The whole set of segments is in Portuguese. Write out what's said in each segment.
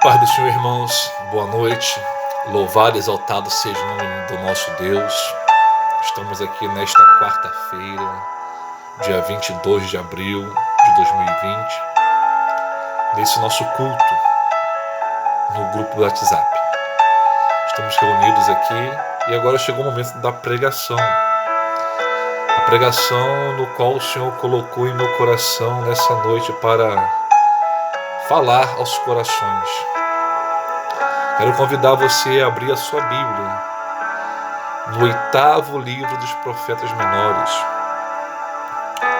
Paz do Senhor, irmãos, boa noite. Louvado e exaltado seja o nome do nosso Deus. Estamos aqui nesta quarta-feira, dia 22 de abril de 2020, nesse nosso culto no grupo do WhatsApp. Estamos reunidos aqui e agora chegou o momento da pregação. A pregação no qual o Senhor colocou em meu coração nessa noite para falar aos corações. Quero convidar você a abrir a sua Bíblia no 8º livro dos profetas menores,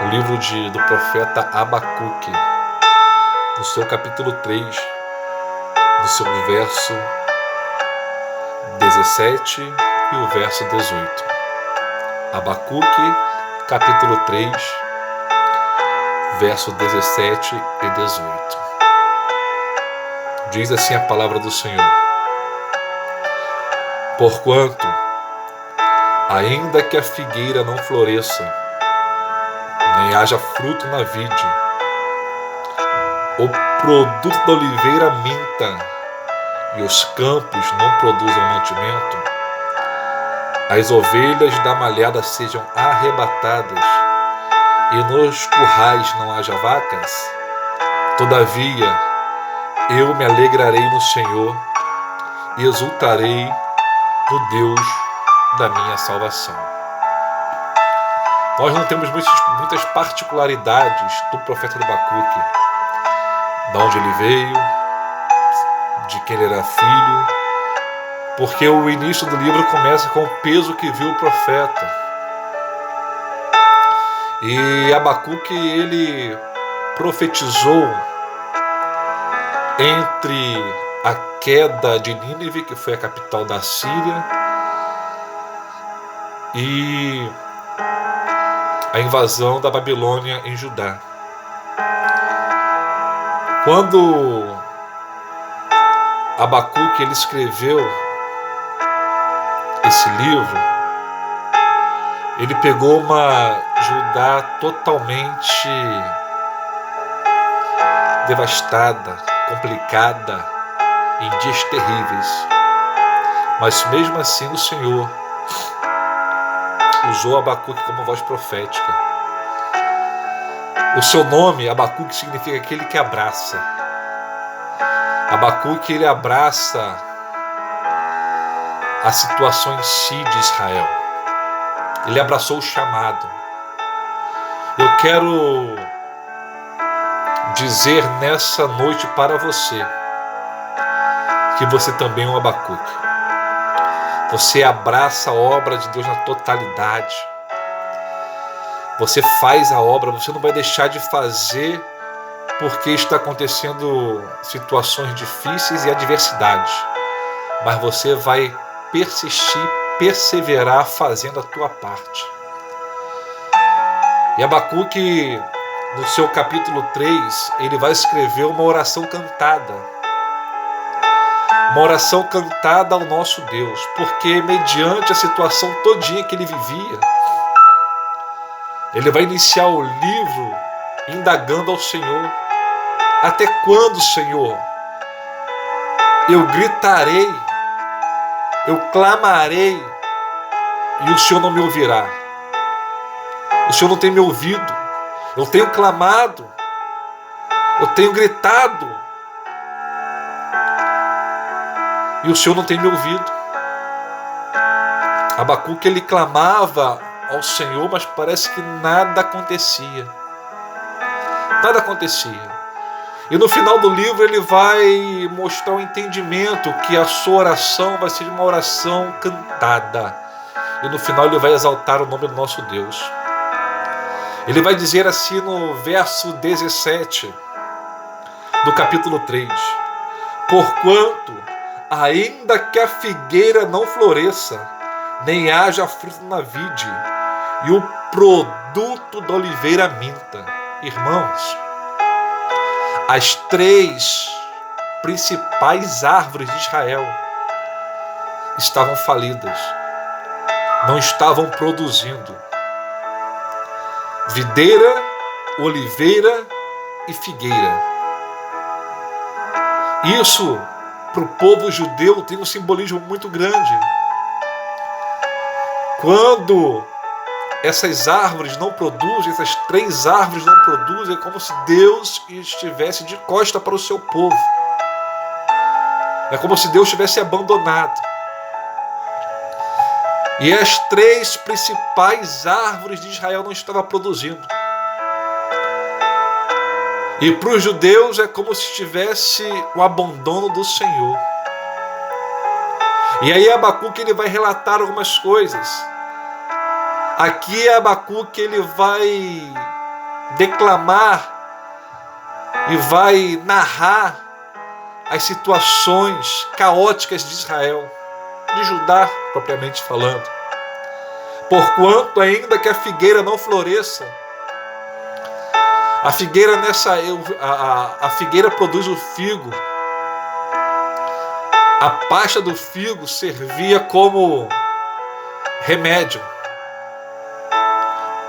o livro do profeta Abacuque, no seu capítulo 3, no seu verso 17 e o verso 18. Abacuque, capítulo 3, verso 17 e 18. Diz assim a palavra do Senhor: Porquanto, ainda que a figueira não floresça, nem haja fruto na vide, o produto da oliveira minta, e os campos não produzam mantimento, as ovelhas da malhada sejam arrebatadas, e nos currais não haja vacas, todavia eu me alegrarei no Senhor e exultarei no Deus da minha salvação. Nós não temos muitas particularidades do profeta Abacuque, de onde ele veio, de quem ele era filho, porque o início do livro começa com o peso que viu o profeta. E Abacuque, ele profetizou entre a queda de Nínive, que foi a capital da Síria, e a invasão da Babilônia em Judá. Quando Abacuque ele escreveu esse livro, ele pegou uma Judá totalmente devastada, complicada, em dias terríveis. Mas mesmo assim o Senhor usou Abacuque como voz profética. O seu nome, Abacuque, significa aquele que abraça. Abacuque, ele abraça a situação em si de Israel. Ele abraçou o chamado. Eu quero dizer nessa noite para você que você também é um Abacuque. Você abraça a obra de Deus na totalidade. Você faz a obra, você não vai deixar de fazer porque está acontecendo situações difíceis e adversidades. Mas você vai persistir, perseverar fazendo a tua parte. E Abacuque, no seu capítulo 3, ele vai escrever uma oração cantada. Uma oração cantada ao nosso Deus, porque mediante a situação todinha que ele vivia, ele vai iniciar o livro indagando ao Senhor: até quando, Senhor, eu gritarei, eu clamarei e o Senhor não me ouvirá? O Senhor não tem me ouvido. Eu tenho clamado, eu tenho gritado, e o Senhor não tem me ouvido. Abacuque, ele clamava ao Senhor, mas parece que nada acontecia. Nada acontecia. E no final do livro ele vai mostrar o entendimento que a sua oração vai ser uma oração cantada. E no final ele vai exaltar o nome do nosso Deus. Ele vai dizer assim no verso 17 do capítulo 3: Porquanto, ainda que a figueira não floresça, nem haja fruto na vide, e o produto da oliveira minta. Irmãos, as 3 principais árvores de Israel estavam falidas, não estavam produzindo. Videira, oliveira e figueira. Isso para o povo judeu tem um simbolismo muito grande. Quando essas árvores não produzem, essas 3 árvores não produzem, é como se Deus estivesse de costa para o seu povo. É como se Deus tivesse abandonado. E as 3 principais árvores de Israel não estavam produzindo. E para os judeus é como se tivesse o abandono do Senhor. E aí Abacuque ele vai relatar algumas coisas. Aqui Abacuque ele vai declamar e vai narrar as situações caóticas de Israel, de Judá propriamente falando. Porquanto ainda que a figueira não floresça, a figueira a figueira produz o figo. A pasta do figo servia como remédio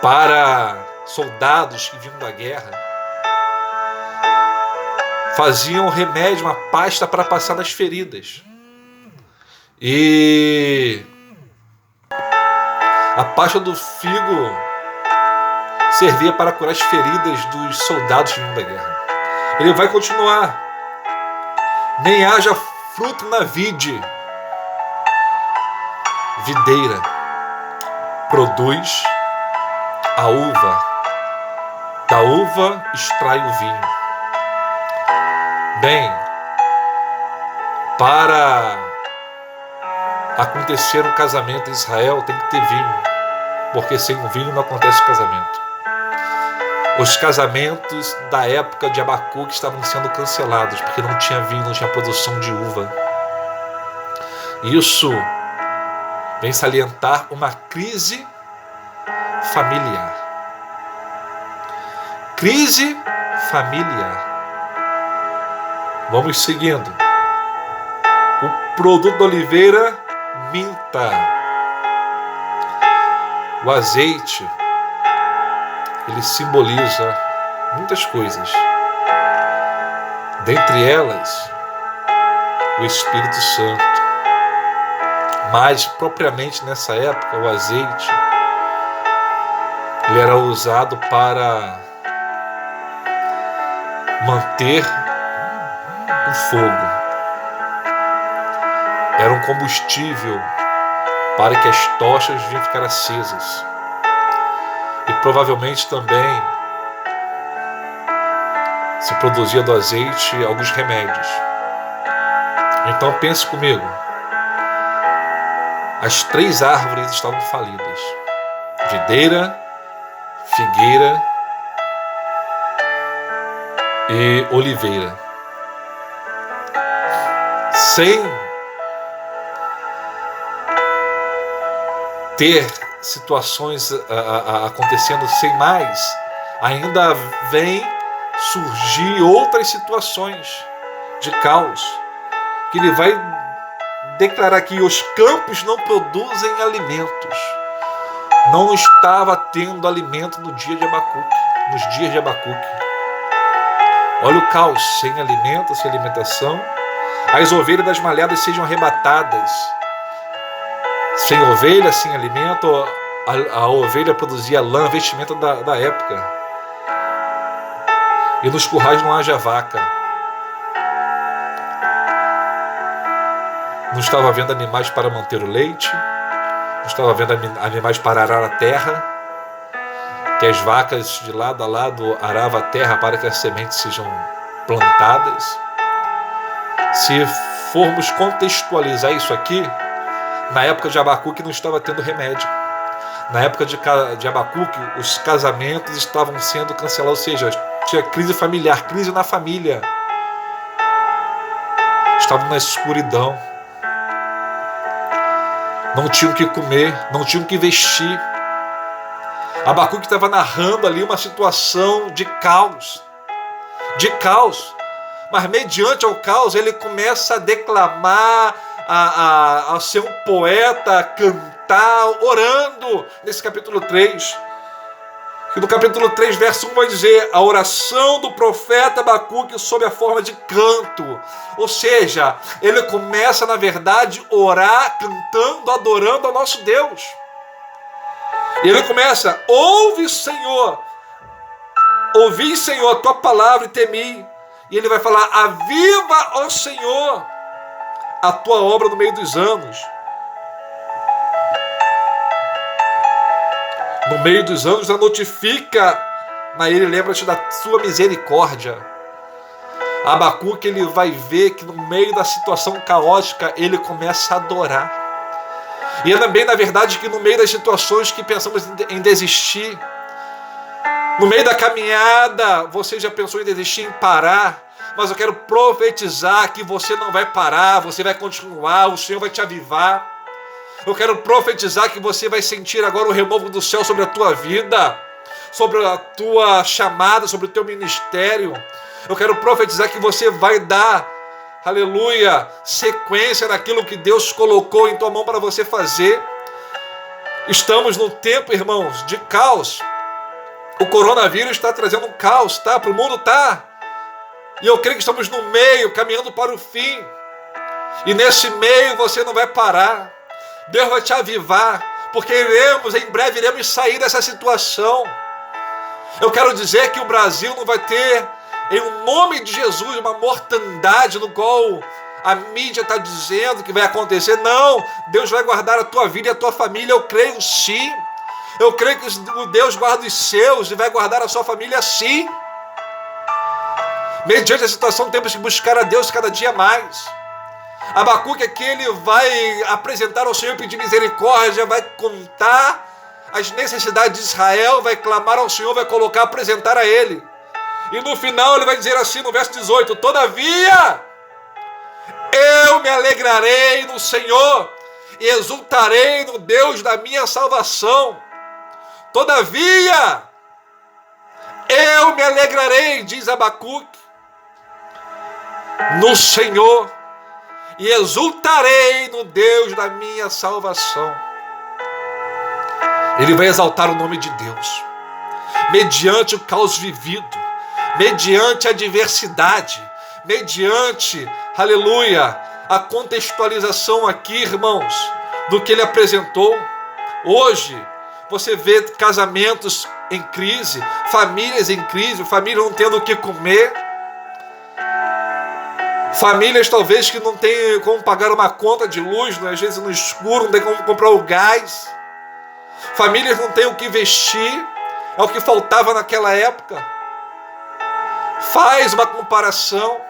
para soldados que vinham da guerra. Faziam remédio, uma pasta para passar nas feridas. E a pasta do figo servia para curar as feridas dos soldados que vinham da guerra. Ele vai continuar. Nem haja fruto na videira produz a uva. Da uva extrai o vinho. Bem, para acontecer um casamento em Israel tem que ter vinho, porque sem o vinho não acontece o casamento. Os casamentos da época de Abacuque estavam sendo cancelados, porque não tinha vinho, não tinha produção de uva. Isso vem salientar uma crise familiar. Crise familiar. Vamos seguindo. O produto da oliveira minta. O azeite, ele simboliza muitas coisas. Dentre elas, o Espírito Santo. Mas, propriamente nessa época, o azeite ele era usado para manter o fogo. Era um combustível para que as tochas vinham ficar acesas. E provavelmente também se produzia do azeite alguns remédios. Então pense comigo. As 3 árvores estavam falidas. Videira, figueira e oliveira. Sem ter situações acontecendo sem mais, ainda vem surgir outras situações de caos, que ele vai declarar que os campos não produzem alimentos. Não estava tendo alimento no dia de Abacuque, nos dias de Abacuque. Olha o caos, sem alimento, sem alimentação. As ovelhas das malhadas sejam arrebatadas. Sem ovelha, sem alimento, a ovelha produzia lã, vestimenta da época. E nos currais não haja vaca. Não estava havendo animais para manter o leite. Não estava havendo animais para arar a terra. Que as vacas de lado a lado aravam a terra para que as sementes sejam plantadas. Se formos contextualizar isso aqui, na época de Abacuque não estava tendo remédio. Na época de Abacuque, os casamentos estavam sendo cancelados, ou seja, tinha crise familiar, crise na família. Estavam na escuridão. Não tinham o que comer, não tinham o que vestir. Abacuque estava narrando ali uma situação de caos. De caos. Mas mediante ao caos, ele começa a declamar, a ser um poeta, a cantar, orando, nesse capítulo 3. E no capítulo 3, verso 1 vai dizer: a oração do profeta Abacuque sob a forma de canto. Ou seja, ele começa, na verdade, a orar, cantando, adorando ao nosso Deus. E ele começa: ouve, Senhor, ouvi, Senhor, a tua palavra e temi. E ele vai falar: aviva, ó Senhor, a tua obra no meio dos anos. No meio dos anos, notifica, mas ele lembra-te da sua misericórdia. Abacuque, ele vai ver que no meio da situação caótica, ele começa a adorar. E é também, na verdade, que no meio das situações que pensamos em desistir, no meio da caminhada, você já pensou em desistir, em parar, mas eu quero profetizar que você não vai parar, você vai continuar, o Senhor vai te avivar. Eu quero profetizar que você vai sentir agora o renovo do céu sobre a tua vida, sobre a tua chamada, sobre o teu ministério. Eu quero profetizar que você vai dar, aleluia, sequência naquilo que Deus colocou em tua mão para você fazer. Estamos num tempo, irmãos, de caos. O coronavírus está trazendo um caos, tá? Para o mundo, tá? E eu creio que estamos no meio, caminhando para o fim. E nesse meio você não vai parar. Deus vai te avivar, porque em breve iremos sair dessa situação. Eu quero dizer que o Brasil não vai ter, em nome de Jesus, uma mortandade no qual a mídia está dizendo que vai acontecer. Não, Deus vai guardar a tua vida e a tua família, eu creio sim. Eu creio que o Deus guarda os seus e vai guardar a sua família sim. Mediante a situação, temos que buscar a Deus cada dia mais. Abacuque aqui, ele vai apresentar ao Senhor e pedir misericórdia, vai contar as necessidades de Israel, vai clamar ao Senhor, vai colocar, apresentar a Ele. E no final ele vai dizer assim no verso 18: todavia, eu me alegrarei no Senhor e exultarei no Deus da minha salvação. Todavia, eu me alegrarei, diz Abacuque, no Senhor, e exultarei no Deus da minha salvação. Ele vai exaltar o nome de Deus, mediante o caos vivido, mediante a adversidade, mediante, aleluia, a contextualização aqui, irmãos, do que ele apresentou. Hoje, você vê casamentos em crise, famílias em crise, famílias não tendo o que comer, famílias talvez que não tem como pagar uma conta de luz, né? Às vezes no escuro, não tem como comprar o gás. Famílias não têm o que vestir, é o que faltava naquela época. Faz uma comparação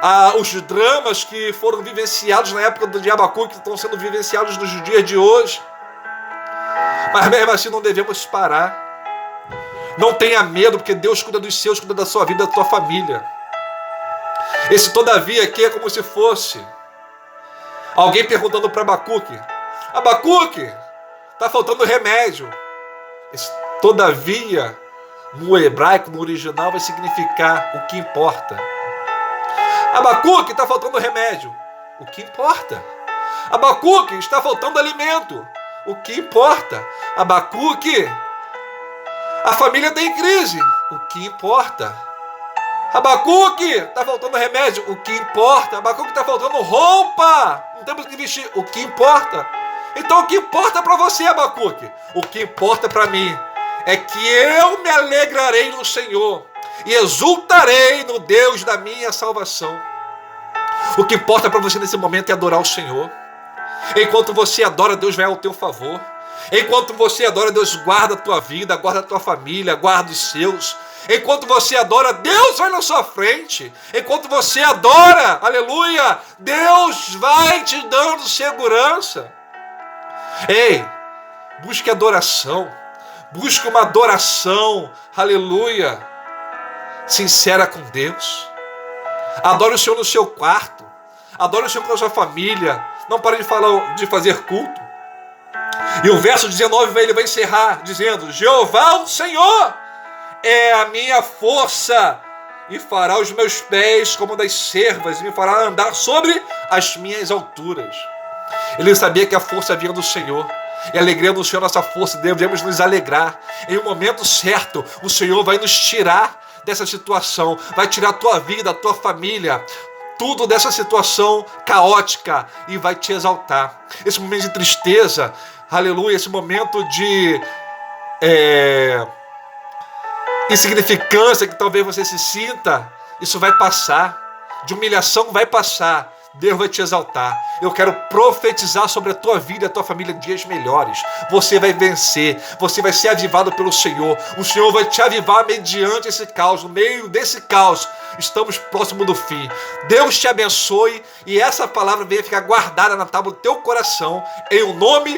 aos dramas que foram vivenciados na época do Abacuque, que estão sendo vivenciados nos dias de hoje. Mas mesmo assim não devemos parar. Não tenha medo, porque Deus cuida dos seus, cuida da sua vida, da tua família. Esse todavia aqui é como se fosse alguém perguntando para Abacuque: Abacuque, está faltando remédio. Esse todavia, no hebraico, no original, vai significar o que importa. Abacuque, está faltando remédio. O que importa? Abacuque, está faltando alimento. O que importa? Abacuque, a família está em crise. O que importa? Abacuque, está faltando remédio. O que importa? Abacuque, está faltando roupa. Não temos que vestir. O que importa? Então o que importa para você, Abacuque? O que importa para mim é que eu me alegrarei no Senhor e exultarei no Deus da minha salvação. O que importa para você nesse momento é adorar o Senhor. Enquanto você adora, Deus vai ao teu favor. Enquanto você adora, Deus guarda a tua vida, guarda a tua família, guarda os seus. Enquanto você adora, Deus vai na sua frente. Enquanto você adora, aleluia, Deus vai te dando segurança. Ei, busque adoração. Busque uma adoração, aleluia, sincera com Deus. Adore o Senhor no seu quarto. Adore o Senhor com a sua família. Não pare de fazer culto. E o verso 19 ele vai encerrar dizendo: Jeová, o Senhor, é a minha força, e fará os meus pés como das servas, e me fará andar sobre as minhas alturas. Ele sabia que a força vinha do Senhor. E a alegria no Senhor é nossa força, devemos nos alegrar. Em um momento certo, o Senhor vai nos tirar dessa situação, vai tirar a tua vida, a tua família, tudo dessa situação caótica e vai te exaltar. Esse momento de tristeza, aleluia, esse momento de insignificância que talvez você se sinta, isso vai passar, de humilhação vai passar, Deus vai te exaltar. Eu quero profetizar sobre a tua vida e a tua família dias melhores. Você vai vencer, você vai ser avivado pelo Senhor. O Senhor vai te avivar mediante esse caos. No meio desse caos, estamos próximo do fim. Deus te abençoe e essa palavra venha ficar guardada na tábua do teu coração, em o nome